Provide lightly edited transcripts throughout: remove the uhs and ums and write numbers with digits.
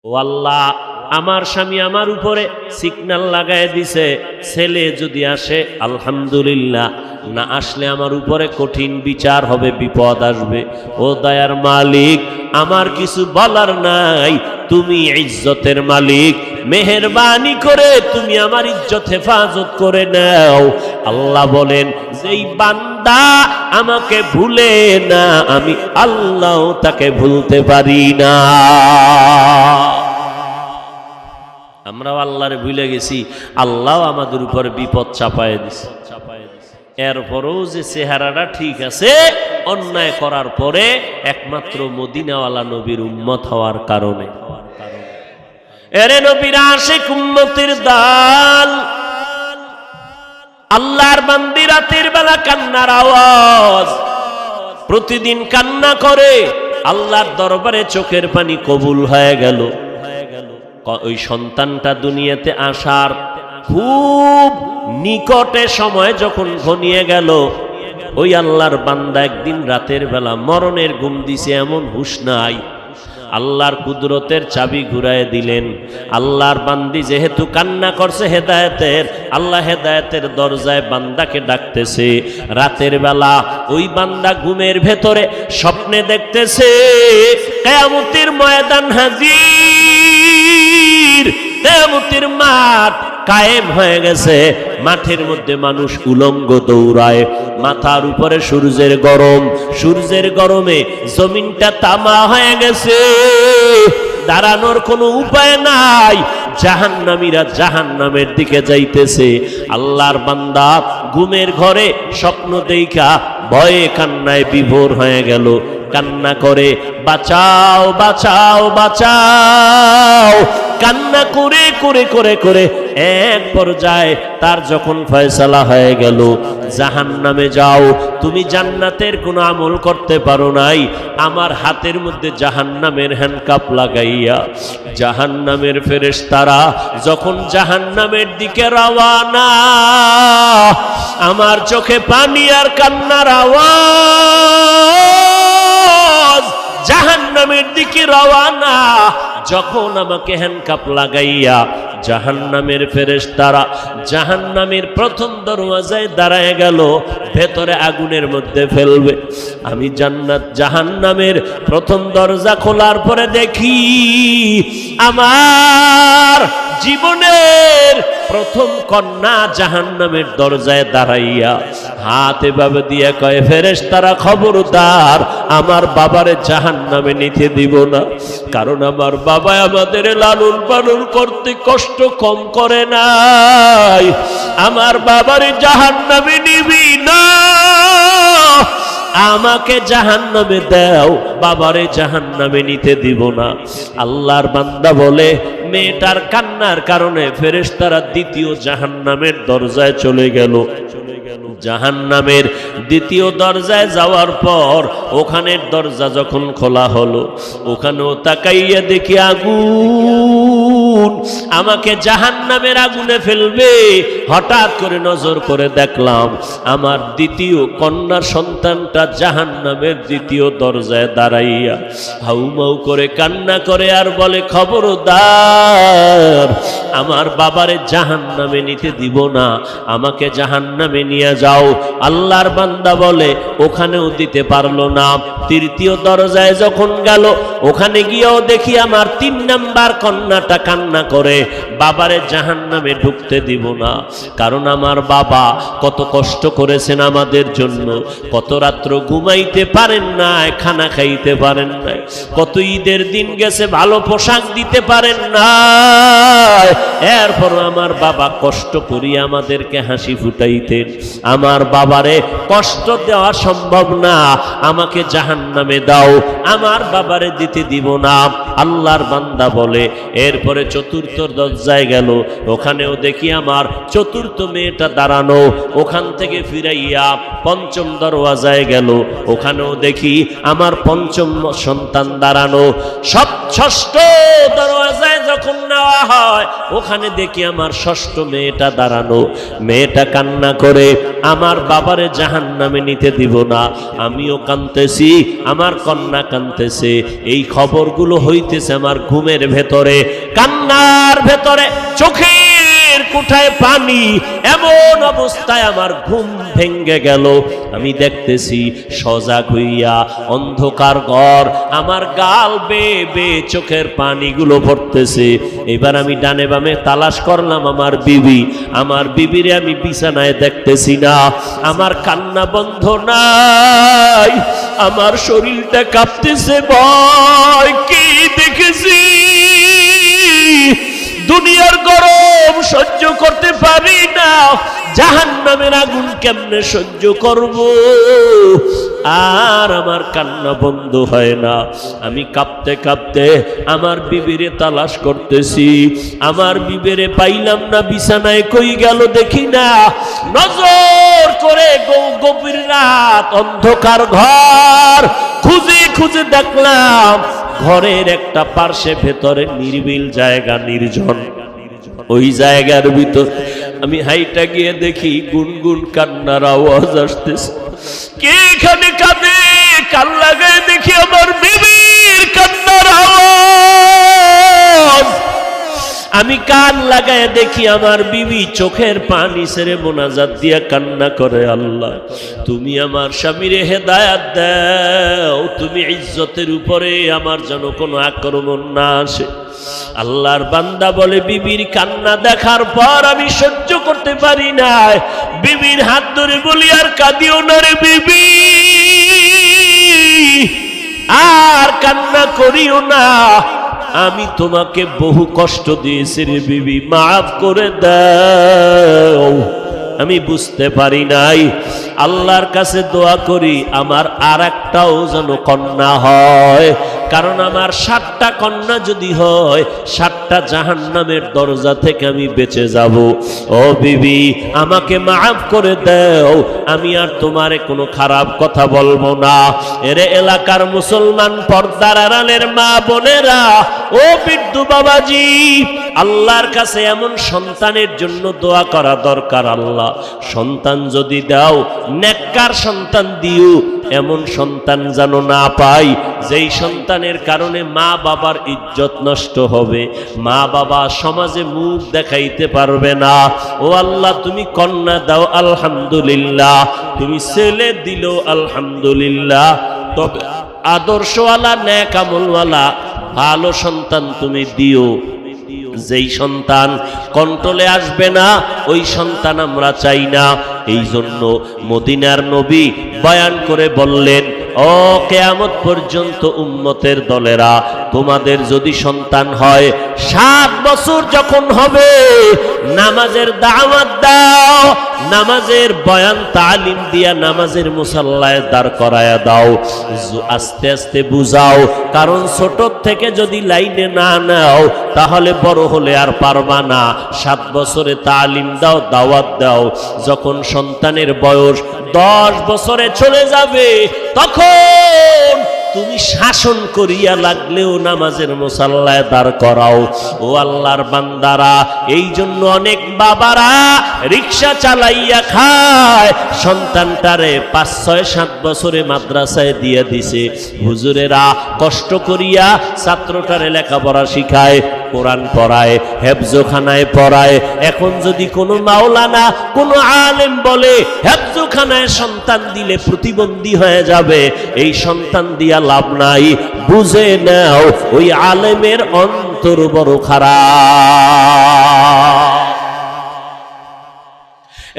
ও আল্লাহ, আমার স্বামী আমার উপরে সিগন্যাল লাগায় দিছে, ছেলে যদি আসে আলহামদুলিল্লাহ, না আসলে আমার উপরে কঠিন বিচার হবে, বিপদ আসবে। ও দয়ার মালিক, আমার কিছু বলার নাই, তুমি ইজ্জতের মালিক, মেহেরবানি করে তুমি আমার ইজ্জত হেফাজত করে নাও। আল্লাহ বলেন, যেই বান্দা আমাকে ভুলে না, আমি আল্লাহ তাকে ভুলতে পারি না। আমরাও আল্লাহরে ভুলে গেছি, আল্লাহ আমাদের উপর বিপদ চাপায় দিছে। এরপরও যে চেহারাটা ঠিক আছে, অন্যায় করার পরে একমাত্র মদিনাওয়ালা নবীর উম্মত হওয়ার কারণে। এরে নবীর আশিক উম্মতের দল, আল্লাহর বান্দি রাতের বেলা কান্নার আওয়াজ, প্রতিদিন কান্না করে, আল্লাহর দরবারে চোখের পানি কবুল হয়ে গেল। ওই সন্তানটা দুনিয়াতে আসার খুব নিকটে সময় যখন ঘনিয়ে গেল, ওই আল্লাহর বান্দা একদিন রাতের বেলা মরণের ঘুম দিছে, এমন হুঁশ নাই। আল্লাহর কুদরতের চাবি ঘুরায় দিলেন। আল্লাহর বান্দি যেহেতু কান্না করছে হেদায়েতের, আল্লাহ হেদায়েতের দরজায় বান্দাকে ডাকতেছে। রাতের বেলা ওই বান্দা ঘুমের ভেতরে স্বপ্নে দেখতেছে কিয়ামতের ময়দান হাজির, কিয়ামতের মাঠ কায়েম হয়ে গেছে। মাঠের মধ্যে মানুষ উলঙ্গ দৌড়ায়, মাথার উপরে সূর্যের গরম, সূর্যের গরমে জমিনটা তামা হয়ে গেছে, দাঁড়ানোর কোনো উপায় নাই। জাহান্নামীরা জাহান্নামের দিকে যাইতেছে। আল্লাহর বান্দা ঘুমের ঘরে স্বপ্ন দেখা ভয়ে কান্নায় বিভোর হয়ে গেল, কান্না করে বাঁচাও বাঁচাও বাঁচাও, কান্না করে করে করে করে এক পর্যায়ে তার যখন ফয়সালা হয়ে গেল, জাহান্নামে যাও, তুমি জান্নাতের কোনো আমল করতে পারো নাই, আমার হাতের মধ্যে জাহান্নামের হ্যান্ডকাপ লাগাইয়া জাহান্নামের ফেরেশতারা যখন জাহান্নামের দিকে রওয়ানা, আমার চোখে পানি আর কান্নার আওয়াজ, জাহান্নামের দিকে রওয়ানা। যখন আমাকে হ্যান্ডকাপ লাগাইয়া জাহান্নামের ফেরেশতারা জাহান্নামের প্রথম দরওয়াজায় দাঁড়ায় গেল, ভেতরে আগুনের মধ্যে ফেলবে। আমি জান্নাত জাহান্নামের প্রথম দরজা খোলার পরে দেখি আমার জীবনের প্রথম কন্যা জাহান্নামের দরজায় দাঁড়াইয়া হাত এভাবে দিয়ে কয়, ফেরেশতারা খবরদার আমার বাবারে জাহান্নামে নিতে দিব না, কারণ আমার বাবা আমাদের লালন পালন করতে কষ্ট কম করে নাই, আমার বাবারে জাহান্নামে নিবি না, আমাকে জাহান্নামে দাও, বাবারে জাহান্নামে নিতে দিব না। আল্লাহর বান্দা বলে, মেয়েটার কান্নার কারণে ফেরেশতারা দ্বিতীয় জাহান্নামের দরজায় চলে গেল। জাহান্নামের দ্বিতীয় দরজায় যাওয়ার পর ওখানের দরজা যখন খোলা হলো, ওখানেও তাকাইয়া দেখি আগুন, আমাকে জাহান্নামের আগুনে ফেলবে। হঠাৎ করে নজর করে দেখলাম আমার দ্বিতীয় কন্যার সন্তানটা জাহান্নামের দ্বিতীয় দরজায় দাঁড়াইয়া হাউমাউ করে কান্না করে আর বলে, খবরদার আমার বাবারে জাহান্নামে নিতে দিব না, আমাকে জাহান্নামে নিয়ে যাও। আল্লাহর বান্দা বলে, ওখানেও দিতে পারলো না। তৃতীয় দরজায় যখন গেল, ওখানে গিয়েও দেখি আমার 3 নাম্বার কন্যাটা কান্না করে, বাবারে জাহান্নামে ঢুকতে দিব না, কারণ আমার বাবা কত কষ্ট করেছেন আমাদের জন্য, কত রাত্র ঘুমাইতে পারেন নাই, খানা খাইতে পারেন নাই, কত ঈদের দিন গেছে ভালো পোশাক দিতে পারেন নাই, এরপর আমার বাবা কষ্ট করিয়া আমাদেরকে হাসি ফুটাইতেন, আমার বাবারে কষ্ট দেওয়া সম্ভব না, আমাকে জাহান্নামে দাও, আমার বাবারে দিতে দিব না। আল্লাহর বান্দা বলে, এরপরে চতুর্থ দরজায় গেল, ওখানেও দেখি আমার চতুর্থ মেয়েটা দাঁড়ানো, ওখান থেকে ফিরাইয়া পঞ্চম দরওয়াজায় গেল, ওখানেও দেখি আমার পঞ্চম সন্তান দাঁড়ানো। ষষ্ঠ দরওয়াজায় যখন নেওয়া হয় ওখানে দেখি আমার ষষ্ঠ মেয়েটা দাঁড়ানো। মেয়েটা কান্না করে আমার বাবারে জাহান্নামে নিতে দিব না। আমিও কাঁদতেছি, আমার কন্যা কাঁদতেছে। এই খবরগুলো হইতেছে আমার ঘুমের ভেতরে, কান্নার ভেতরে, চোখের কোঠায় পানি। এমন অবস্থায় আমার ঘুম ভেঙ্গে গেল। আমি দেখতেছি সজাগ হইয়া অন্ধকার ঘর, আমার গাল বেয়ে বেয়ে চোখের পানিগুলো পড়তেছে। এবার আমি ডানে বামে তালাশ করলাম আমার বিবি। আমার বিবিরে আমি বিছানায় দেখতেছি না, আমার কান্না বন্ধ নাই, আমার শরীরটা কাঁপতেছে। ভয় কি দেখেছি, দুনিয়ার গরম সহ্য করতে পারি না, জাহান্নামের আগুন কেমনে সহ্য করব। আর আমার কান্না বন্ধ হয় না। আমি কাঁপতে কাঁপতে আমার বিবিরে তালাশ করতেছি, আমার বিবিরে পাইলাম না। বিছানায় কই গেল দেখি না। নজর করে গভীর রাত, অন্ধকার ঘর, খুঁজে খুঁজে দেখলাম ঘরের একটা পার্শ্বে ভেতরে নির্বিল জায়গা, নির্জন। ওই জায়গার ভিতর আমি হাইটা গিয়ে দেখি গুনগুন কান্নার আওয়াজ আসতেছে। কে এখানে কাঁদে? কান লাগায় দেখি আমার বিবির কান্নার আওয়াজ। আমি কান লাগায় দেখি আমার বিবি চোখের পানি ছেড়ে মোনাজাত দিয়া কান্না করে, আল্লাহ তুমি আমার স্বামীরে হেদায়াত দাও, তুমি ইজ্জতের উপরে আমার যেন কোনো আক্রমণ না আসে। আল্লাহর বান্দা বলে, বিবির কান্না দেখার পর আমি সহ্য করতে পারি না। বিবির হাত ধরে বলি, আর কাঁদিও না রে বিবি, আর কান্না করিও না, আমি তোমাকে বহু কষ্ট দিয়েছি রে বিবি, মাফ করে দাও। আমি বুঝতে পারি নাই। আল্লাহর কাছে দোয়া করি আমার আর একটাও যেন কন্যা হয়, কারণ আমার 7টা কন্যা যদি হয় 7টা জাহান্নামের দরজা থেকে আমি বেঁচে যাব। ও বিবি, আমাকে মাফ করে দাও, আমি আর তোমারে কোনো খারাপ কথা বলবো না। এরে এলাকার মুসলমান পর্দার আড়ালের মা বোনেরা, ও বৃদ্ধ বাবাজি, আল্লাহর কাছে এমন সন্তানের জন্য দোয়া করা দরকার। আল্লাহ সন্তান যদি দাও, নেককার সন্তান দিও, এমন সন্তান যেন না পাই যেই সন্তানের কারণে মা বাবার ইজ্জত নষ্ট হবে, মা বাবা সমাজে মুখ দেখাইতে পারবে না। ও আল্লাহ, তুমি কন্যা দাও আলহামদুলিল্লাহ, তুমি ছেলে দিলো আলহামদুলিল্লাহ, তবে আদর্শওয়ালা নেক আমলওয়ালা ভালো সন্তান তুমি দিও। যেই সন্তান কন্ট্রোলে আসবে না ওই সন্তান আমরা চাই না। এই জন্য মদিনার নবী বয়ান করে বললেন, ও কিয়ামত পর্যন্ত উম্মতের দলেরা, তোমাদের যদি সন্তান হয় 7 বছর যখন হবে নামাজের দাওয়াত দাও, নামাজের বয়ান তালিম দিয়া নামাজের মুসাল্লায় দাঁড় করায়া দাও, আস্তে আস্তে বুঝাও, কারণ ছোট থেকে যদি লাইনে না নাও তাহলে বড় হলে আর পারবা না। 7 বছরে তালিম দাও, দাওয়াত দাও, যখন সন্তানের বয়স 10 বছরে চলে যাবে তখন তুমি শাসন করিয়া লাগলেও নামাজের মুসাল্লায় দাঁড় করাও। ও আল্লাহর বান্দারা, এই জন্য অনেক বাবারা রিক্সা চালাইয়া খায়, সন্তানটারে 5, 6, 7 বছরে মাদ্রাসায় দিয়ে দিছে। হুজুরেরা কষ্ট করিয়া ছাত্রটারে লেখাপড়া শিখায়, কোরআন পড়ায়, হেফজখানায় পড়ায়। এখন যদি কোনো মাওলানা, কোনো আলেম বলে হেফজখানায় সন্তান দিলে প্রতিবন্ধী হয়ে যাবে, এই সন্তান দিয়া লাভ নাই। বুঝে নাও ওই আলেমের অন্তর বড় খারাপ।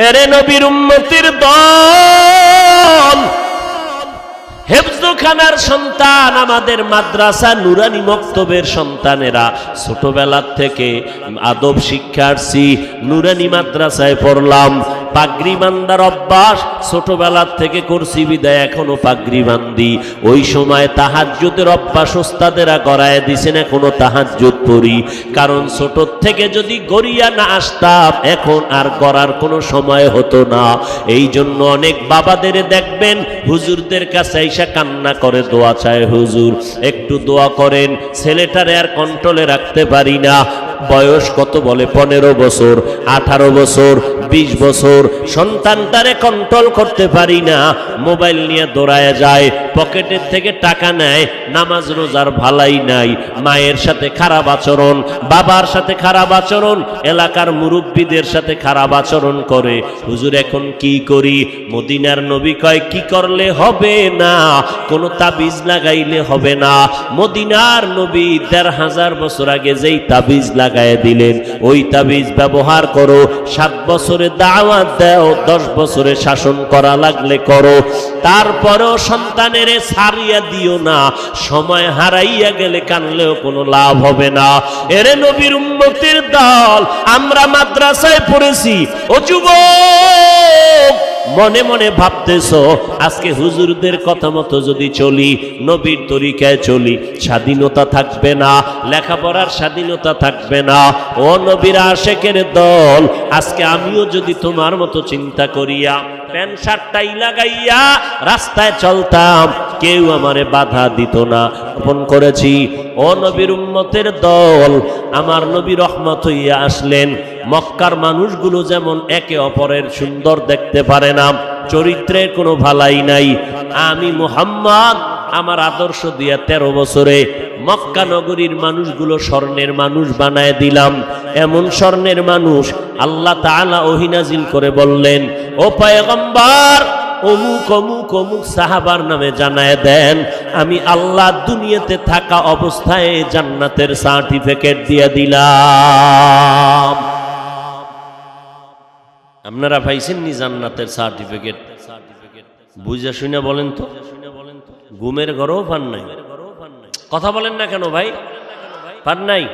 এরে নবীর উম্মতির দল, হেফজখানার সন্তান, আমাদের মাদ্রাসা নুরানি মক্তবের সন্তানেরা ছোটবেলার থেকে আদব শিক্ষার্থী, নুরানি মাদ্রাসায় পড়লাম, পাগড়ি বান্দার অভ্যাস ছোটবেলার থেকে করছি বিদায় এখনো পাগড়ি বান্ধি। ওই সময় তাহাজ্জুদের অভ্যাস ওস্তাদেরা করায় দিছেন, এখনো তাহাজ্জুদ পড়ি। কারণ ছোট থেকে যদি গড়িয়া না আসতাম এখন আর গড়ার কোনো সময় হতো না। এই জন্য অনেক বাবাদের দেখবেন হুজুরদের কাছে আইসা কান্না করে, দোয়া চায়, হুজুর একটু দোয়া করেন, ছেলেটারে আর কন্ট্রোলে রাখতে পারি না। বয়স কত বলে 15 বছর, 18 বছর, 20 বছর, সন্তানটারে কন্ট্রোল করতে পারি না। মোবাইল নিয়ে দৌড়ায় যায়, পকেটের থেকে টাকা নেয়, নামাজ রোজার ভালাই নাই, মায়ের সাথে খারাপ আচরণ, বাবার সাথে খারাপ আচরণ, এলাকার মুরব্বীদের সাথে খারাপ আচরণ করে। হুজুর এখন কি করি? মদিনার নবী কয় কি করলে হবে না, কোনো তাবিজ লাগাইলে হবে না। মদিনার নবী 1500 বছর আগে যেই তাবিজ লাগায় দিলেন ওই তাবিজ ব্যবহার করো। 7 বছরে দাওয়াত দাও, 10 বছরে শাসন করা লাগলে করো, তারপরেও সন্তানের ছাড়িয়া দিও না। সময় হারাইয়া গেলে কানলেও কোনো লাভ হবে না। এরে নবীর উম্মতের দল, আমরা মাদ্রাসায় পড়েছি। ও যুবক, মনে মনে ভাবতেছো আজকে হুজুরদের কথা মতো যদি চলি, নবীর তরিকায় চলি, স্বাধীনতা থাকবে না, লেখাপড়ার স্বাধীনতা থাকবে না। ও নবীর আশেকের দল, আজকে আমিও যদি তোমার মতো চিন্তা করিয়া প্যান্ট শার্টটাই লাগাইয়া রাস্তায় চলতাম, কেউ আমারে বাধা দিত না। আপন করেছি। ও নবীর উম্মতের দল, আমার নবী রহমত হইয়া আসলেন। মক্কার মানুষগুলো যেমন একে অপরের সুন্দর দেখতে পারে না, চরিত্রের কোনো ভালাই নাই, আমি মুহাম্মদ আমার আদর্শ দিয়া 13 বছরে মক্কা নগরীর মানুষগুলো স্বর্ণের মানুষ বানায় দিলাম। এমন স্বর্ণের মানুষ আল্লাহ তাআলা ওহী নাজিল করে বললেন, ও পয়গম্বর, অমুক অমুক অমুক সাহাবার নামে জানায় দেন, আমি আল্লাহ দুনিয়াতে থাকা অবস্থায় জান্নাতের সার্টিফিকেট দিয়ে দিলাম। আপনারা পাইছেন নি জান্নাতের সার্টিফিকেট? বুঝা শুনে বলেন তো, ঘুমের ঘরেও পান নাই? কথা বলেন না কেন ভাই? পান নাই?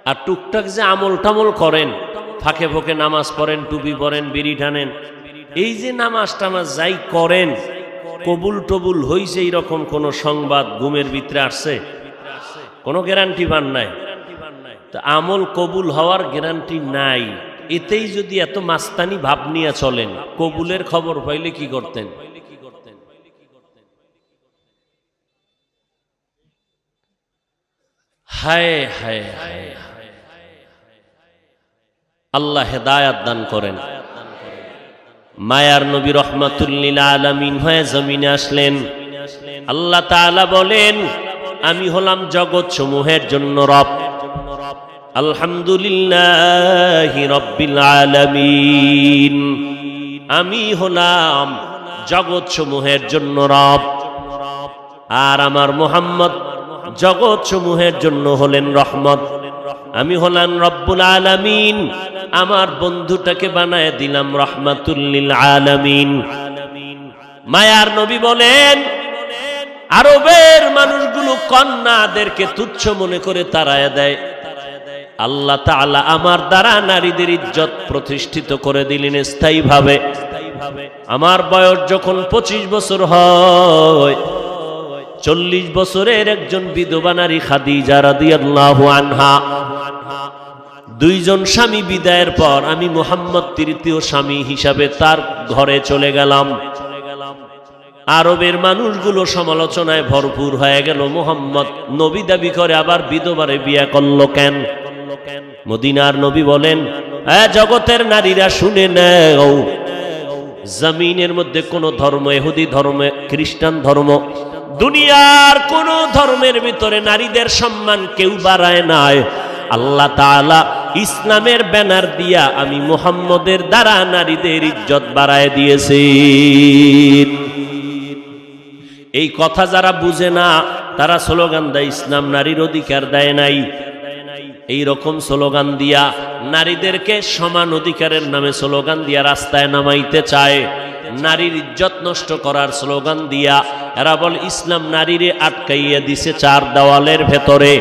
আর টুকটাক যে আমল টামল করেন, ফাঁকে ফোঁকে নামাজ পড়েন, টুপি পরেন, বিড়ি টানেন, এই যে নামাজ টামাজ যাই করেন, কবুল টবুল হইছে এরকম কোন সংবাদ ঘুমের ভিতরে আসছে? কোনো গ্যারান্টি পান নাই। তো আমল কবুল হওয়ার গ্যারান্টি নাই। এতেই যদি এত মাস্তানি ভাব নিয়ে চলেন, কবুলের খবর পাইলে কি করতেন? হায় হায় হায়, আল্লাহ হেদায়াত দান করেন। মায়ার নবী রহমাতুল লিল আলামিন হয়ে জমিনে আসলেন। আল্লাহ তাআলা বলেন, আমি হলাম জগৎ সমূহের জন্য রব। আলহামদুলিল্লাহি রাব্বিল আলামিন, আমি হলাম জগৎ সমূহের জন্য রব। আর আমার মুহাম্মদ জগৎ সমূহের জন্য হলেন রহমত। আমি হলাম রব্বুল আলামিন, আমার বন্ধুটাকে বানায় দিলাম রহমাতুল লিল আলামিন। মায়ার নবী বলেন, আরবের মানুষগুলো কন্যাদেরকে তুচ্ছ মনে করে তাড়ায় দেয়। আল্লাহ তাআলা আমার দ্বারা নারীদের ইজ্জত প্রতিষ্ঠিত করে দিলেন স্থায়ীভাবে। আমার বয়স যখন 25 বছর হয়, 40 বছরের একজন বিধবা নারী খাদিজা রাদিয়াল্লাহু আনহা, 2 জন স্বামী বিদায়ের পর আমি মুহাম্মদ তৃতীয় স্বামী হিসাবে তার ঘরে চলে গেলাম। আরবের মানুষগুলো সমালোচনায় ভরপুর হয়ে গেল, মুহাম্মদ নবী দাবি করে আবার বিধবারে বিয়ে করলো কেন? মদিনার নবী বলেন, জগতের নারীরা শুনে নাও, জমিনের মধ্যে কোন ধর্ম, ইহুদি ধর্ম, খ্রিস্টান ধর্ম, দুনিয়ার কোন ধর্মের ভিতরে নারীদের সম্মান কেউ বাড়ায় নাই। আল্লাহ তাআলা ইসলামের ব্যানার দিয়া আমি মুহাম্মদের দ্বারা নারীদের ইজ্জত বাড়ায় দিয়েছেন। এই কথা যারা বুঝে না তারা স্লোগান দেয় ইসলাম নারীর অধিকার দেয় নাই। এই রকম স্লোগান দিয়া নারীদেরকে সমান অধিকারের নামে স্লোগান দিয়া রাস্তায় নামাইতে চায়। নারীর ইজ্জত নষ্ট করার স্লোগান দিয়া এরা বল ইসলাম নারীরে আটকাইয়া দিছে চার দেওয়ালের ভেতরে,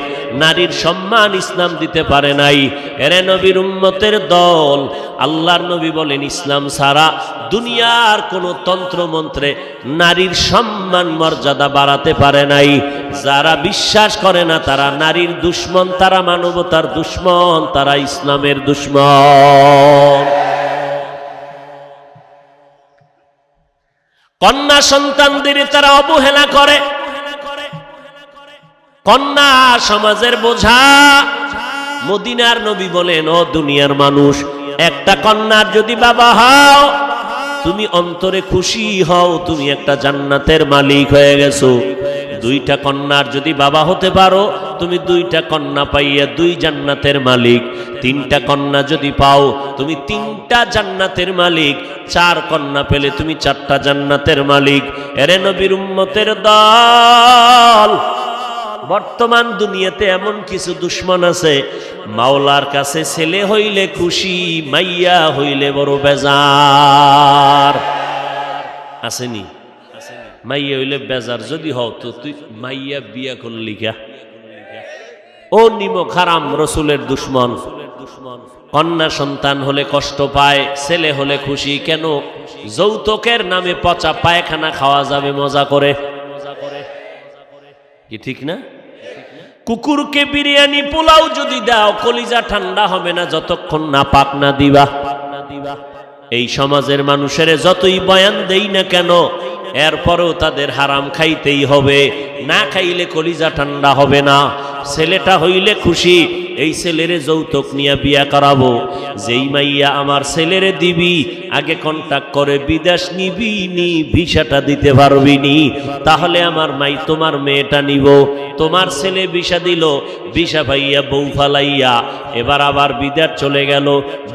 নারীর সম্মান ইসলাম দিতে পারে নাই। এরে নবীর উম্মতের দল, আল্লাহর নবী বলেন ইসলাম ছাড়া দুনিয়ার কোনো তন্ত্র মন্ত্রে নারীর সম্মান মর্যাদা বাড়াতে পারে নাই। যারা বিশ্বাস করে না তারা নারীর দুশ্মন, তারা মানবতার দুশ্মন, তারা ইসলামের দুশ্মন। কন্যা সন্তানদের তারা অবহেলা করে, কন্যা সমাজের বোঝা। মদিনার নবী বলেন, ও দুনিয়ার মানুষ, একটা কন্যার যদি বাবা হও তুমি অন্তরে খুশি হও, তুমি একটা জান্নাতের মালিক হয়ে গেছো। দুইটা কন্যার যদি বাবা হতে পারো তুমি দুইটা কন্যা পাইয়া দুই জান্নাতের মালিক। তিনটা কন্যা যদি পাও তুমি তিনটা জান্নাতের মালিক। চার কন্যা পেলে তুমি চারটা জান্নাতের মালিক। এরে নবীর উম্মতের দল, বর্তমান দুনিয়াতে এমন কিছু দুশ্মন আছে, মাওলার কাছে ছেলে হইলে খুশি, মাইয়া হইলে বড় বেজার। আসেনি? মাইয়া হইলে বেজার যদি হও তো তুই মাইয়া বিয়া করলি কা? ও নিমক হারাম, রসুলের দুশ্মন। কন্যা সন্তান হলে কষ্ট পায়, ছেলে হলে খুশি কেন? যৌতুকের নামে পচা পায়খানা খাওয়া যাবে মজা করে, কি ঠিক না? কুকুরকে বিরিয়ানি পোলাও যদি দাও কলিজা ঠান্ডা হবে না যতক্ষণ না পাক না দিবা। এই সমাজের মানুষের যতই বয়ান দেই না কেন, এরপরেও তাদের হারাম খাইতেই হবে, না খাইলে কলিজা ঠান্ডা হবে না। ছেলেটা হইলে খুশি, এই ছেলেরে যৌতুক নিয়ে বিয়া করাবো। যেই মাইয়া আমার ছেলেরে দিবি আগে কন্টাক্ট করে বিদেশ নিবি নি, ভিসাটা দিতে পারবি নি, তাহলে আমার মাই তোমার মেয়েটা নিব। তোমার ছেলে ভিসা দিল, ভিসা পাইয়া বউ ফালাইয়া এবার আবার বিদেশ চলে গেল।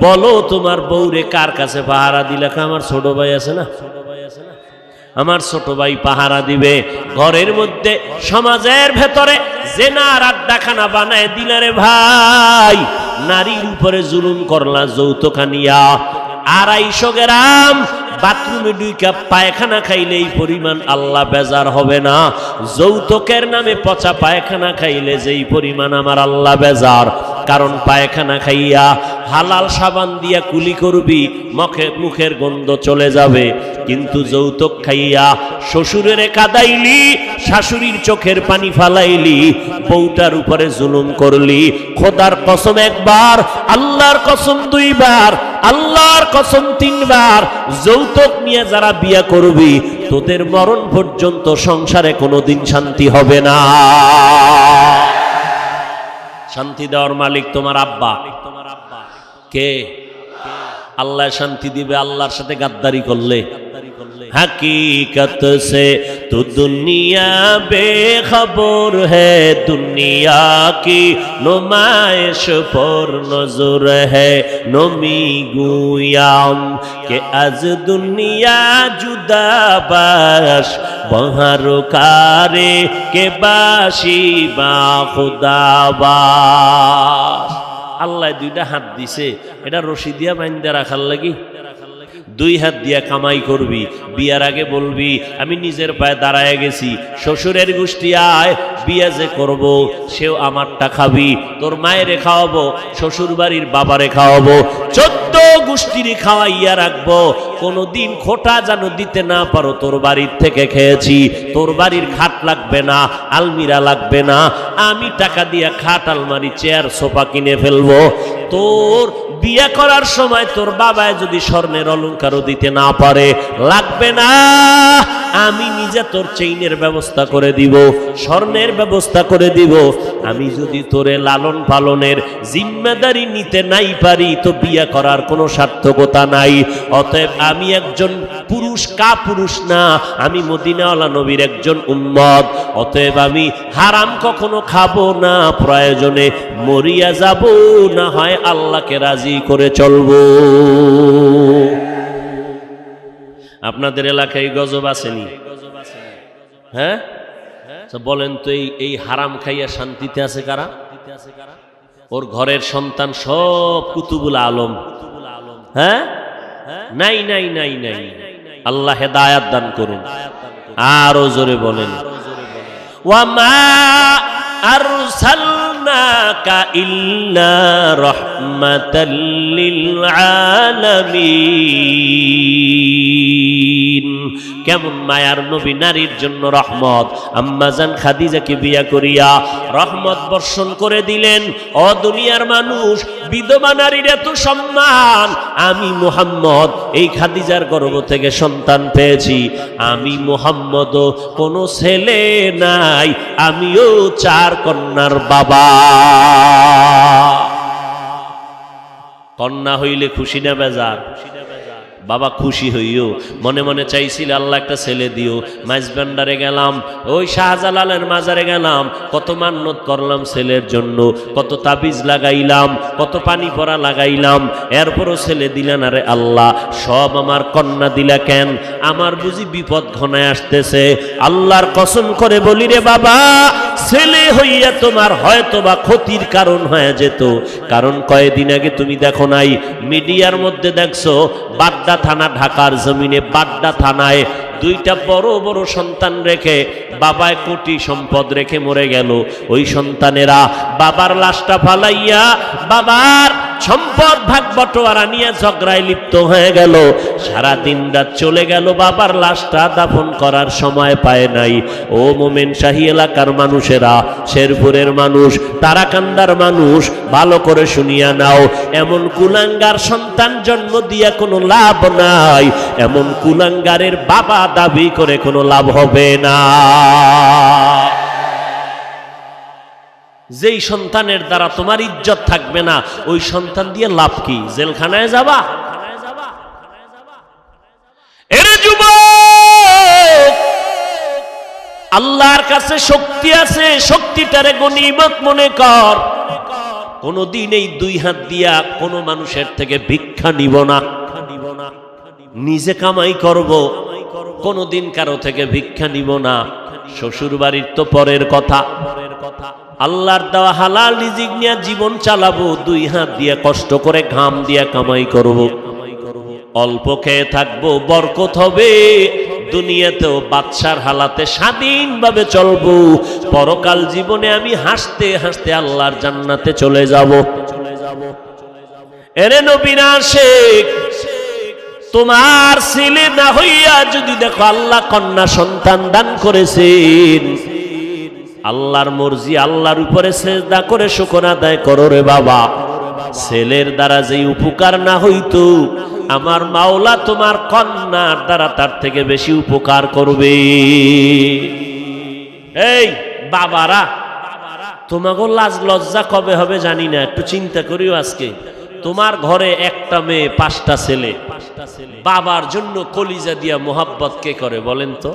বলো তোমার বউরে কার কাছে পাহারা দিলে? আমার ছোট ভাই আছে না, আমার ছোট ভাই পাহারা দিবে। ঘরের মধ্যে সমাজের ভেতরে জেনার আড্ডাখানা বানায় দিলারে ভাই, নারীর উপরে জুলুম করলা যৌতুক আনিয়া। 250 গ্রাম বাথরুমে 2 কাপ পায়খানা খাইলে এই পরিমাণ আল্লাহ বেজার হবে না? যৌতুকের নামে পচা পায়খানা খাইলে যেই পরিমাণ আমার আল্লাহ বেজার। কারণ পায়খানা খাইয়া হালাল সাবান দিয়া কুলি করবি, মুখের গন্ধ চলে যাবে। কিন্তু যৌতুক খাইয়া শ্বশুরের কাদাইলি, শাশুড়ির চোখের পানি ফালাইলি, বউটার উপরে জুলুম করলি। খোদার কসম একবার, আল্লাহর কসম 2 বার, আল্লাহর কসম 3 বার, যৌতুক নিয়ে যারা বিয়া করবি তোদের মরণ পর্যন্ত সংসারে কোনোদিন শান্তি হবে না। শান্তি দেওয়ার মালিক তোমার আব্বা। কে? আল্লাহ শান্তি দিবে আল্লাহর সাথে গাদ্দারি করলে। हकीकत से तो दुनिया बेखबर है, दुनिया की नुमाइश पर नजर है। नमी गुयाम के आज दुनिया जुदा बाश, बहर कारे के बाशी बा खुदा बाश। আল্লাহ 2টা হাত দিছে, এটা রশি দিয়া বাইন্ধে রাখার লাগি। 2 হাত দিয়া কামাই করবি, বিয়ার আগে বলবি আমি নিজের পায়ে দাঁড়ায় গেছি, শ্বশুরের গোষ্ঠী আয় বিয়া যে করব সেও আমারটা খাবি, তোর মায়েরে খাওয়াবো, শ্বশুর বাড়ির বাবারে খাওয়াবো, 14 গোষ্ঠীরই খাওয়াইয়া রাখবো। কোনোদিন খোটা যেন দিতে না পারো, তোর বাড়ির থেকে খেয়েছি, তোর বাড়ির খাট লাগবে না, আলমিরা লাগবে না, আমি টাকা দিয়া খাট আলমারি চেয়ার সোফা কিনে ফেলবো। তোর বিয়ে করার সময় তোর বাবায় যদি স্বর্ণের অলংকারও দিতে না পারে, লাগবে না, আমি নিজে তোর চেইনের ব্যবস্থা করে দিব, স্বর্ণের ব্যবস্থা করে দিব। আমি যদি তোরে লালন পালনের জিম্মেদারি নিতে নাই পারি তো বিয়ে করার কোনো সার্থকতা নাই। অতএব আমি একজন পুরুষ, পুরুষ না, আমি মদিনাওয়ালা নবীর একজন উম্মত। অতএব আমি হারাম কখনো খাবো না, প্রয়োজনে মরিয়া যাব, না হয় আল্লাহকে রাজি করে চলবো। আপনাদের এলাকায় গজব আসেনি? হ্যাঁ বলেন তো, এই হারাম খাইয়া শান্তিতে আছে কারা? ওর ঘরের সন্তান সব কুতুবুল আলম। হ্যাঁ, নাই নাই নাই নাই, আল্লাহ হেদায়াত দান করুন। আরো জোরে বলেন, ওয়ামা আরসালনাকা ইল্লা রাহমাতাল লিল আলামিন। কেমন মায়ার নবী, নারীর জন্য রহমত। আম্মাজান খাদিজাকে বিয়া করিয়া রহমত বর্ষণ করে দিলেন। ও দুনিয়ার মানুষ, বিধবা নারীর এত সম্মান। আমি মুহাম্মদ এই খাদিজার গর্ভ থেকে সন্তান পেয়েছি। আমি মুহাম্মদও কোনো ছেলে নাই, আমিও 4 কন্যার বাবা। কন্যা হইলে খুশি না বেজার? বাবা খুশি হইও, মনে মনে চাইছিল আল্লাহ একটা ছেলে দিও। মাইজবান্ডারে গেলাম, ওই শাহজালালের মাজারে গেলাম, কত মান্নত করলাম ছেলের জন্য, কত তাবিজ লাগাইলাম, কত পানি পরা লাগাইলাম, এরপরও ছেলে দিলেন। আরে আল্লাহ, সব আমার কন্যা দিলা কেন? আমার বুঝি বিপদ ঘনায় আসতেছে। আল্লাহর কসম করে বলি রে বাবা, ছেলে হইয়া তোমার হয়তো বা ক্ষতির কারণ হয়ে যেত। কারণ কয়েকদিন আগে তুমি দেখো নাই, মিডিয়ার মধ্যে দেখছো, বাড্ডা থানা, ঢাকার জমিনে বাড্ডা থানায় 2টা বড় বড় সন্তান রেখে বাবায় কোটি সম্পদ রেখে মরে গেল। ওই সন্তানেরা বাবার লাশটা ফালাইয়া বাবার সম্পদ ভাগ বটোয়ারা নিয়ে ঝগড়ায় লিপ্ত হয়ে গেল। সারা দিন রাত চলে গেল, বাবার লাশটা দাফন করার সময় পায় নাই। ও মোমেন শাহী এলাকার মানুষেরা, শেরপুরের মানুষ, তারাকান্দার মানুষ, ভালো করে শুনিয়া নাও। এমন কুলাঙ্গার সন্তান জন্ম দিয়া কোনো লাভ নাই, এমন কুলাঙ্গারের বাবা দাবি করে কোনো লাভ হবে না। যেই সন্তানের দ্বারা তোমার ইজ্জত থাকবে না, ওই সন্তান দিয়ে লাভ কি? জেলখানায় যাবা? এরে যুবক, আল্লাহর কাছে শক্তি আছে, শক্তিটারে গনিমত মনে কর। কোনদিন এই 2 হাত দিয়া কোনো মানুষের থেকে ভিক্ষা নিব না, নিজে কামাই করব, কোনদিন কারো থেকে ভিক্ষা নিব না। শ্বশুর বাড়ির তো পরের কথা, আল্লাহর দেওয়া হালাল রিজিক নিয়ে জীবন চালাবো। 2 হাত দিয়ে কষ্ট করে ঘাম দিয়ে কামাই করব, অল্প খেয়ে থাকবো, বরকত হবে। দুনিয়াতেও বাদশার হালাতে স্বাধীনভাবে চলবো, পরকাল জীবনে আমি হাসতে হাসতে আল্লাহর জান্নাতে চলে যাব। এরে নবীর আশিক, তোমার ছেলে না হইয়া যদি দেখো আল্লাহ কন্যা সন্তান দান করেছেন, আল্লাহর মর্জি, আল্লাহর উপরে সিজদা করে শুকর আদায় করো রে বাবা। ছেলের দ্বারা যে উপকার না হইতো, আমার মাওলা তোমার কন্যার দ্বারা তার থেকে বেশি উপকার করবে। এই বাবারা, তোমাকে লাজ লজ্জা কবে হবে জানি না, একটু চিন্তা করিও। আজকে তোমার ঘরে একটা মেয়ে, 5টা ছেলে, বাবার জন্য কলিজা দিয়া মোহাব্বত কে করে বলেন তো?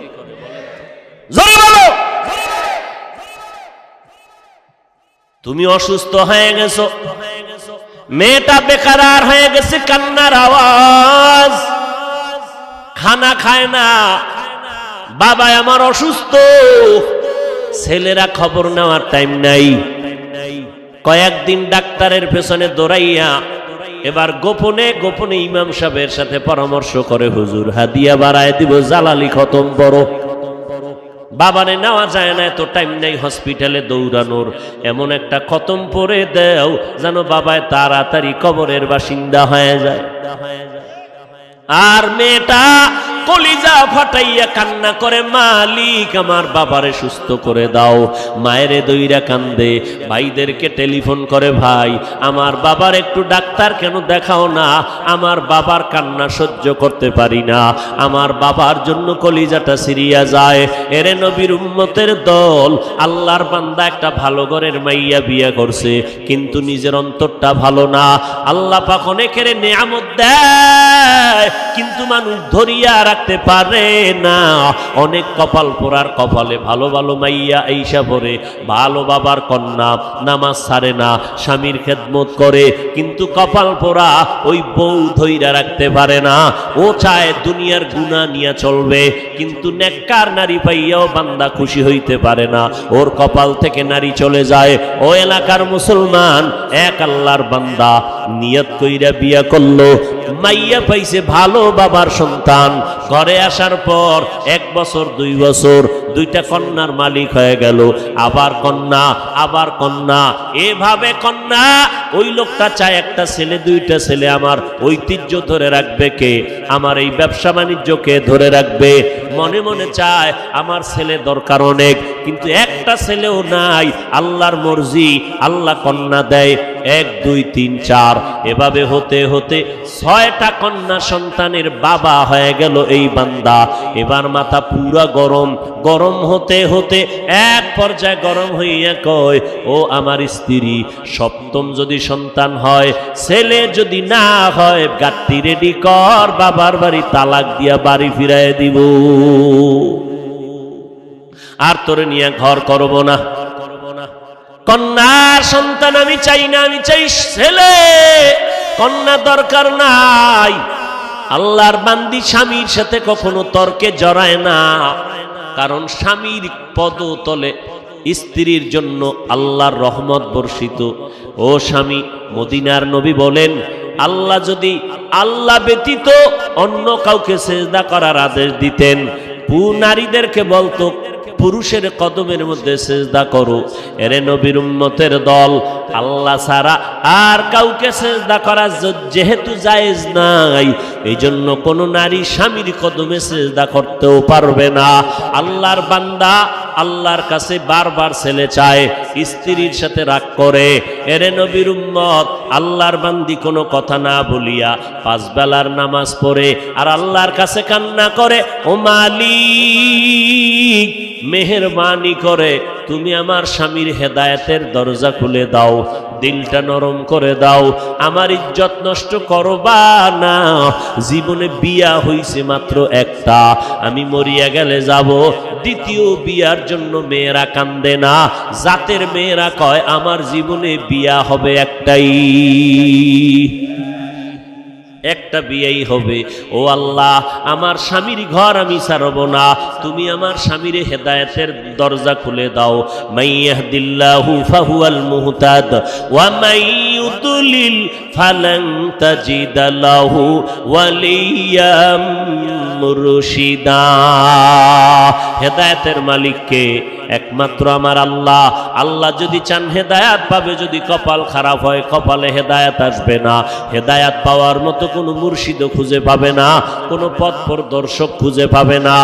জোরে বলো। তুমি অসুস্থ হয়ে গেছো, মেয়েটা বেকারার হয়ে গেছে, কান্নার আওয়াজ, খানা খায় না, বাবা আমার অসুস্থ। ছেলেরা খবর নেওয়ার টাইম নাই, কয়েকদিন ডাক্তারের পেছনে দৌড়াইয়া এবার গোপনে গোপনে ইমাম সাহেবের সাথে পরামর্শ করে, হুজুর হাদিয়া বাড়ায় দিব, জালালি খতম বড়। বাবারে নেওয়া যায় না, এত টাইম নাই হসপিটালে দৌড়ানোর, এমন একটা খতম পরে দেও যেন বাবায় তাড়াতাড়ি কবরের বাসিন্দা হয়ে যায়। আর মেয়েটা কলিজা ফাটাইয়া কান্না করে, মালিক আমার বাবারে সুস্থ করে দাও। মায়েরে দইরা কান্দে, ভাইদেরকে টেলিফোন করে, ভাই আমার বাবার একটু ডাক্তার কেন দেখাও না, আমার বাবার কান্না সহ্য করতে পারি না, আমার বাবার জন্য কলিজাটা সিরিয়া যায়। এরে নবীর উম্মতের দল, আল্লাহর বান্দা একটা ভালো ঘরের মাইয়া বিয়া করছে, কিন্তু নিজের অন্তরটা ভালো না। আল্লাহ পাক অনেকের নিয়ামত দেয়, কিন্তু মানুষ ধরিয়া রাখতে পারে না। অনেক কপাল পোড়ার কপালে ভালো ভালো মাইয়া আইসা পড়ে, ভালো বাবার কন্যা, নামাজ ছাড়ে না, স্বামীর খেদমত করে, কিন্তু কপাল পোড়া ওই বউ ধইরা রাখতে পারে না। ও চায় দুনিয়ার গুনাহ নিয়ে চলবে, কিন্তু নেককার নারী পাইয়াও বান্দা খুশি হইতে পারে না, ওর কপাল থেকে নারী চলে যায়। ও এলাকার মুসলমান, এক আল্লাহর বান্দা নিয়ত কইরা বিয়া করলো, মাইয়া পাইছে ভালো বাবার সন্তান, ঘরে আসার পর 1 বছর 2 বছর 2টা কন্যার মালিক হয়ে গেল, আবার কন্যা আবার কন্যা, এভাবে কন্যা। ওই লোকটা চায় একটা ছেলে 2টা ছেলে, আমার ঐতিহ্য ধরে রাখবে কে, আমার এই ব্যবসা বাণিজ্যকে ধরে রাখবে। মনে মনে চায় আমার ছেলে দরকার অনেক, কিন্তু একটা ছেলেও নাই। আল্লাহর মর্জি, আল্লাহ কন্যা দেয় 1 2 3 4, এভাবে হতে হতে 6টা কন্যা সন্তানের বাবা হয়ে গেল এই বান্দা। এবার মাথা পুরা গরম, গরম হতে হতে এক পর্যায়ে গরম হইয়া কয়, ও আমার স্ত্রী, 7ম যদি সন্তান হয়, ছেলে যদি না হয়, গাড়ি রেডি কর, বাবার বাড়ি তালাক দিয়া বাড়ি ফিরাইয়া দিব, আর তোরে নিয়ে ঘর করব না। কন্যার সন্তান আমি চাই না, আমি চাই ছেলে, কন্যা দরকার নাই। আল্লাহর বান্দি স্বামীর সাথে কখনো তর্কে জড়ায় না, কারণ স্বামীর পদতলে স্ত্রীর জন্য আল্লাহর রহমত বর্ষিত। ও স্বামী, মদিনার নবী বলেন, আল্লাহ যদি আল্লাহ ব্যতীত অন্য কাউকে সেজদা করার আদেশ দিতেন, নারীদেরকে বলতো পুরুষের কদমের মধ্যে সেজদা করো। এরে নবীর উম্মতের দল, আল্লাহ ছাড়া আর কাউকে সেজদা করা যেহেতু জায়েজ নাই, এই জন্য কোনো নারী স্বামীর কদমে সেজদা করতেও পারবে না। আল্লাহর বান্দা আল্লাহর কাছে বারবার ছেলে চায়, স্ত্রীর সাথে রাগ করে। এরে নবীর উম্মত, আল্লাহর বান্দি কোনো কথা না বলিয়া 5 বেলার নামাজ পড়ে আর আল্লাহর কাছে কান্না করে, ও মালিক, মেহেরবানি করে তুমি আমার স্বামীর হেদায়েতের দরজা খুলে দাও, দিলটা নরম করে দাও, আমার ইজ্জত নষ্ট করবা না। জীবনে বিয়া হইছে মাত্র একটা, আমি মরিয়া গেলে যাব। দ্বিতীয় বিয়ার জন্য মেয়েরা কান্দে না, জাতের মেয়েরা কয় আমার জীবনে বিয়া হবে একটাই, একটা বিয়েই হবে। ও আল্লাহ, আমার স্বামীর ঘর আমি ছাড়ব না, তুমি আমার স্বামীর হেদায়েতের দরজা খুলে দাও। মাইয়াহদিল্লাহু ফাহুয়াল মুহতাদ ওয়া মাইয়ুদলিল ফালান তাজিদা লাহু ওয়ালিয়াম মুরশিদা। হেদায়েতের মালিক কে? একমাত্র আমার আল্লাহ। আল্লাহ যদি চান হেদায়াত পাবে, যদি কপাল খারাপ হয় কপালে হেদায়াত আসবে না। হেদায়াত পাওয়ার মতো কোনো মুর্শিদও খুঁজে পাবে না, কোনো পথ প্রদর্শক খুঁজে পাবে না।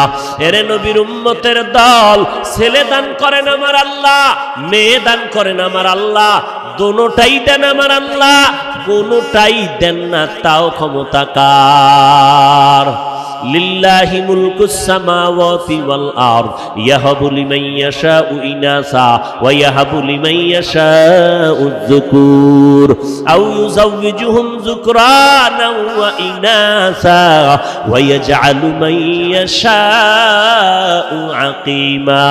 এরে নবীর উম্মতের দল, ছেলে দান করেন আমার আল্লাহ, মেয়ে দান করেন আমার আল্লাহ, দোনোটাই দেন আমার আল্লাহ, কোনোটাই দেন না তাও ক্ষমতা কার? লিল্লাহি মুলকুস সামাওয়াতি ওয়াল আরদ ইয়াহাবু লিমান ইয়াশাউ ইনাসা ওয়া ইয়াহাবু লিমান ইয়াশাউ যুকুর আও ইউযাওয়িজুহুম যুকরানা ওয়া ইনাসা ওয়া ইয়াজআলু মান ইয়াশাউ আকিমা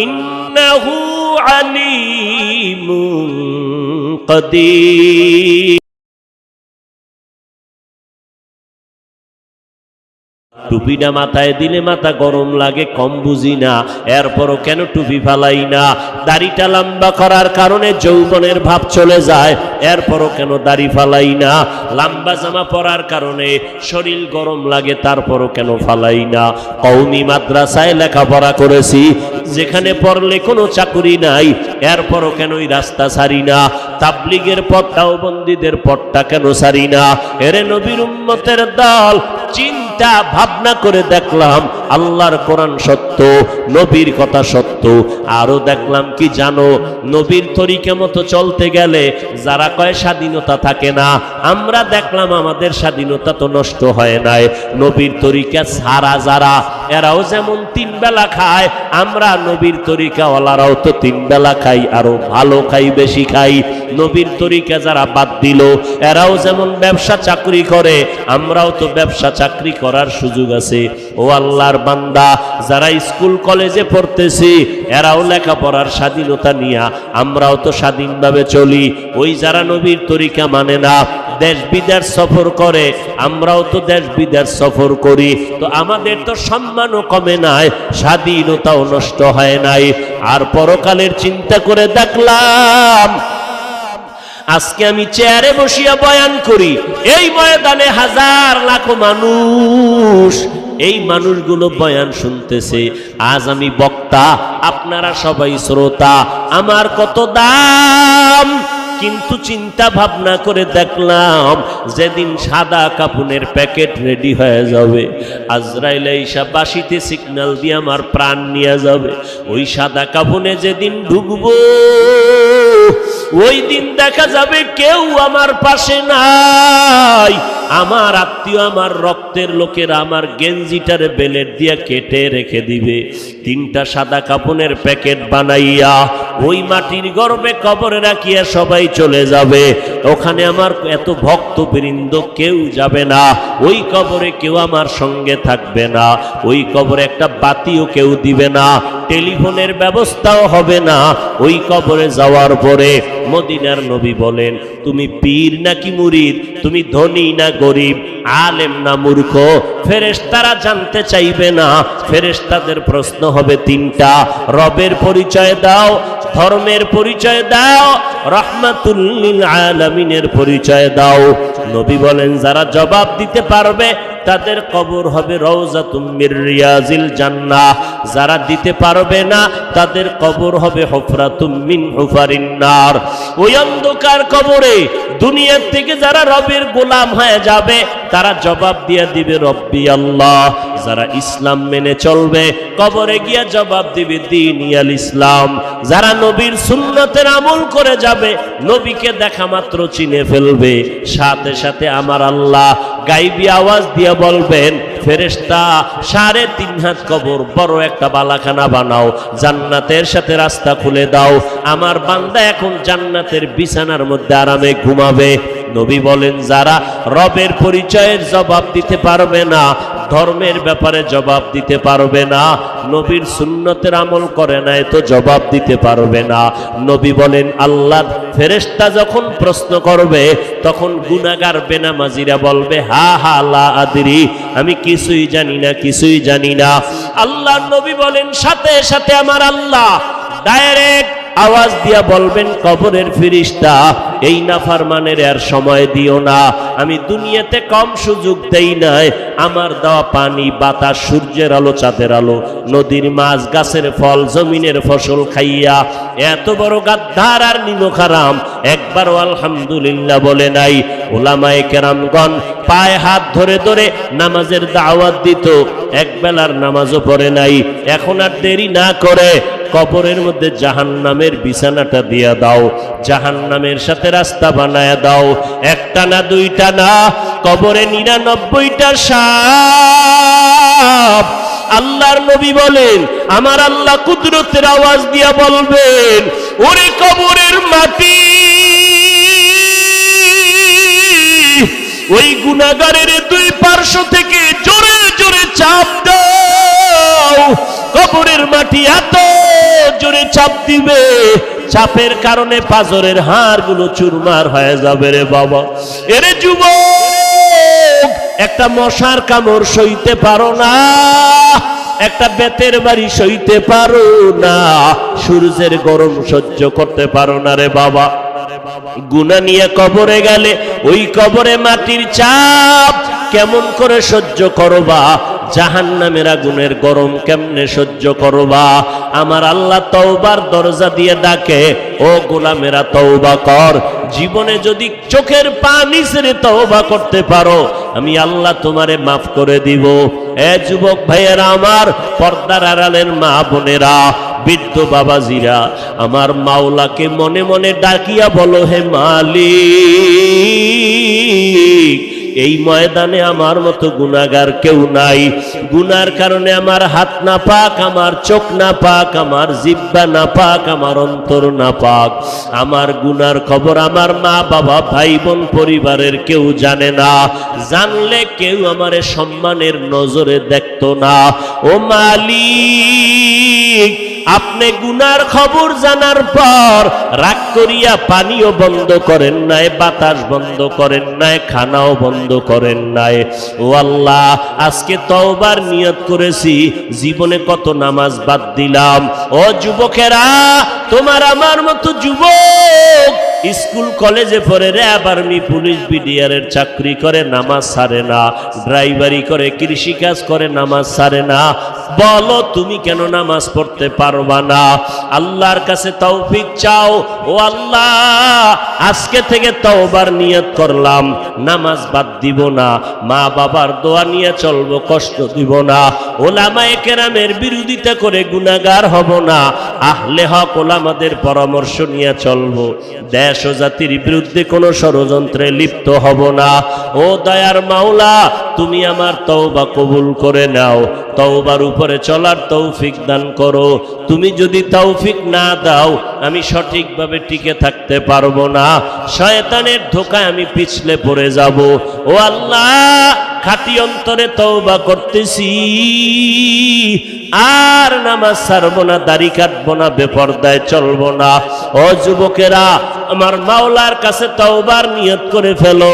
ইন্নাহু আলিমুন কাদির। টুপিটা মাথায় দিলে মাথা গরম লাগে, কম বুঝি না, এরপরও কেন টুপি ফালাই না? দাড়িটা লম্বা করার কারণে যৌবনের ভাব চলে যায়, এরপরও কেন দাড়ি ফালাই না? লম্বা জামা পরার কারণে শরীর গরম লাগে, তারপরও কেন ফালাই না? কওমি মাদ্রাসায় লেখাপড়া করেছি, যেখানে পড়লে কোনো চাকুরি নাই, এরপরও কেন ওই রাস্তা ছাড়ি না? তাবলিগের পথটাও বন্দীদের পথটা কেন ছাড়ি না? এরে নবীর উম্মতের দল, চিন্তা ভাবনা করে দেখলাম আল্লাহর কোরআন সত্য, নবীর কথা সত্য। আরো দেখলাম কি জানো, নবীর তরিকা মতো চলতে গেলে যারা কয় স্বাধীনতা থাকে না, আমরা দেখলাম আমাদের স্বাধীনতা তো নষ্ট হয় নাই। নবীর তরিকা ছাড়া যারা, এরাও যেমন 3 বেলা খায়, আমরা নবীর তরিকাওয়ালারাও তো 3 বেলা খাই, আরো ভালো খাই, বেশি খাই। নবীর তরিকা যারা বাদ দিল, এরাও যেমন ব্যবসা চাকরি করে, আমরাও তো ব্যবসা চাকরি করার সুযোগ আছে। ও আল্লাহর বান্দা, যারা স্কুল কলেজে পড়তেছি, এরাও লেখাপড়ার স্বাধীনতা নিয়া, আমরাও তো স্বাধীনভাবে চলি। ওই যারা নবীর তরিকা মানে না, দেশ বিদেশ সফর করে, আমরাও তো দেশ বিদেশ সফর করি, তো আমাদের তো সম্মানও কমে নাই, স্বাধীনতাও নষ্ট হয় নাই। আর পরকালের চিন্তা করে দেখলাম আজকে আমি চেয়ারে বসিয়া বয়ান করি, এই ময়দানে হাজার লাখ মানুষ, এই মানুষগুলো বয়ান শুনতেছে। আজ আমি বক্তা, আপনারা সবাই শ্রোতা, আমার কত দাম। কিন্তু চিন্তা ভাবনা করে দেখলাম, যেদিন সাদা কাপুনের প্যাকেট রেডি হয়ে যাবে, আজরাইল ঈসা বাঁশিতে সিগন্যাল দিয়ে আমার প্রাণ নিয়ে যাবে, ওই সাদা কাপুনে যেদিন ঢুকবো, ওই দিন দেখা যাবে কেউ আমার পাশে নাই। আমার আত্মীয়, আমার রক্তের লোকেরা আমার গেঞ্জিটারে বেলেট দিয়ে কেটে রেখে দিবে। 3টা সাদা কাপনের প্যাকেট বানাইয়া ওই মাটির গর্ভে কবরে রাখিয়া সবাই চলে যাবে। ওখানে আমার এত ভক্তবৃন্দ কেউ যাবে না, ওই কবরে কেউ আমার সঙ্গে থাকবে না, ওই কবরে একটা বাতিও কেউ দিবে না, টেলিফোনের ব্যবস্থাও হবে না। ওই কবরে যাওয়ার পরে মদিনার নবী বলেন, তুমি পীর নাকি মুরিদ, তুমি ধনী না গরিব, আলেম না মূর্খ, ফেরেশতারা জানতে চাইবে না। ফেরেশতাদের প্রশ্ন হবে 3টা, রবের পরিচয় দাও, ধর্মের পরিচয় দাও, রাহমাতুল লিল আলামিনের পরিচয় দাও। নবী বলেন, যারা জবাব দিতে পারবে তাদের কবর হবে রওজাতুম মির রিয়াজিল জান্নাহ, যারা দিতে পারবে না তাদের কবর হবে হুফরাতুম মিন হুফারিন নার। ওই অন্ধকার কবরে দুনিয়ার থেকে যারা রবের গোলাম হয়ে যাবে তারা জবাব দিয়ে দিবে রব্বি আল্লাহ। যারা ইসলাম মেনে চলবে কবরে গিয়া জবাব দিবে দীনিয়াল ইসলাম। যারা নবীর সুন্নতের আমল করে যাবে, নবীকে দেখা মাত্র চিনে ফেলবে, সাথে সাথে আমার আল্লাহ গাইবী আওয়াজ দিয়ে বলবেন, ফেরেশতা 3.5 হাত কবর বড় একটা বালাখানা বানাও, জান্নাতের সাথে রাস্তা খুলে দাও, আমার বান্দা এখন জান্নাতের বিছানার মধ্যে আরামে ঘুমাবে। নবী বলেন, যারা রবের পরিচয়ের জবাব দিতে পারবে না, ধর্মের ব্যাপারে জবাব দিতে পারবে না, নবীর সুন্নতের আমল করে না, তো জবাব দিতে পারবে না। নবী বলেন, আল্লাহর ফেরেশতা যখন প্রশ্ন করবে তখন গুনাহগার বেনামাজিরা বলবে, হা হা লা আদরি, আমি কিছুই জানি না, কিছুই জানি না। আল্লাহর নবী বলেন, সাথে সাথে আমার আল্লাহ ডাইরেক্ট আওয়াজ দিয়া বলবেন, কবরের ফেরেশতা, এই নাফরমানের আর সময় দিও না, আমি দুনিয়াতে কম সুযোগ দেই নাই। আমার দেওয়া পানি, বাতাস, সূর্যের আলো, চাঁদের আলো, নদীর মাছ, গাছের ফল, জমিনের ফসল খাইয়া এত বড় গাদ্দার আর নিমখারাম একবারও আলহামদুলিল্লাহ বলে নাই। ওলামায়ে কেরামগণ পায়ে হাত ধরে ধরে নামাজের দাওয়াত দিত, একবেলার নামাজও পড়ে নাই। এখন আর দেরি না করে কবরের মধ্যে জাহান্নামের বিছানাটা দিয়া দাও, জাহান্নামের সাথে রাস্তা বানায়া দাও। 1টা না 2টা না, কবরে 99টা সাপ। আল্লাহর নবী বলেন, আমার আল্লাহ কুদরতের আওয়াজ দিয়া বলবেন, ওরে কবরের মাটি, ওই গুনাহগারের 2 পার্শ্ব থেকে জোরে জোরে চাপ দাও। কবরের মাটি এত জোরে চাপ দিবে, চাপের কারণে পাজরের হাড়গুলো চুরমার হয়ে যাবে রে বাবা। এরে যুবক, একটা মশার কামড় সইতে পারো না, একটা বেতের বাড়ি সইতে পারো না, সূর্যের গরম সহ্য করতে পারো না রে বাবা। গুনাহ নিয়ে কবরে গেলে ওই কবরে মাটির চাপ কেমন করে সহ্য করবা, জাহান্নামের আগুনের গরম কেমনে সহ্য করবা। আমার আল্লাহ তওবার দরজা দিয়ে ডাকে, ও গোলামেরা তওবা কর। জীবনে যদি চোখের পানি ছেড়ে তওবা করতে পারো, আমি আল্লাহ তোমারে মাফ করে দিব। এ যুবক ভাইয়েরা, আমার পর্দার আড়ালের মা বোনেরা, বৃদ্ধ বাবাজিরা, আমার মাওলাকে মনে মনে ডাকিয়া বলো, হে মালিক, এই ময়দানে আমার মতো গুনাহগার কেউ নাই। গুনার কারণে আমার হাত না পাক, আমার চোখ না পাক, আমার জিহ্বা না পাক, আমার অন্তর না পাক। আমার গুনার খবর আমার মা বাবা, ভাই বোন, পরিবারের কেউ জানে না। জানলে কেউ আমারে সম্মানের নজরে দেখতো না। ও মালিক, আপনি গুনার খবর জানার পর রাগ করিয়া পানিও বন্ধ করেন নাই, বাতাস বন্ধ করেন নাই, খানাও বন্ধ করেন নাই। ও আল্লাহ, আজকে তওবার নিয়ত করেছি, জীবনে কত নামাজ বাদ দিলাম। ও যুবকেরা, তোমার আমার মতো যুবক স্কুল কলেজে পড়ে র্যাব আর্মি পুলিশ বিডিআরের চাকরি করে, নামাজ ছাড়ে না, ড্রাইভারি করে, কৃষিকাজ করে, নামাজ ছাড়ে না। বলো তুমি কেন নামাজ পড়তে পারবা না? আল্লাহর কাছে তৌফিক চাও। ও আল্লাহ, আজকে থেকে তওবার নিয়ত করলাম, নামাজ বাদ দিব না, মা বাবার দোয়া নিয়ে চলবো, কষ্ট দিব না, ওলামায়ে কেরামের বিরোধিতা করে গুনাহগার হব না, আহলে হক ওলামাদের পরামর্শ নিয়ে চলবো, দেশ ও জাতির বিরুদ্ধে কোনো ষড়যন্ত্রে লিপ্ত হব না। ও দয়ার মাওলা, তুমি আমার তওবা কবুল করে নাও, তওবার উপরে চলার তৌফিক দান করো। তুমি যদি তৌফিক না দাও, আমি সঠিকভাবে টিকে থাকতে পারবো না, শয়তানের ধোঁকায় আমি পিছলে পড়ে যাব। ও আল্লাহ, খাঁটি অন্তরে তওবা করতেছি, আর নামাজ ছাড়বো না, দাড়ি কাটবো না, বেপরদায় চলবো না। ও যুবকেরা, আমার মাওলার কাছে তওবার নিয়ত করে ফেলো।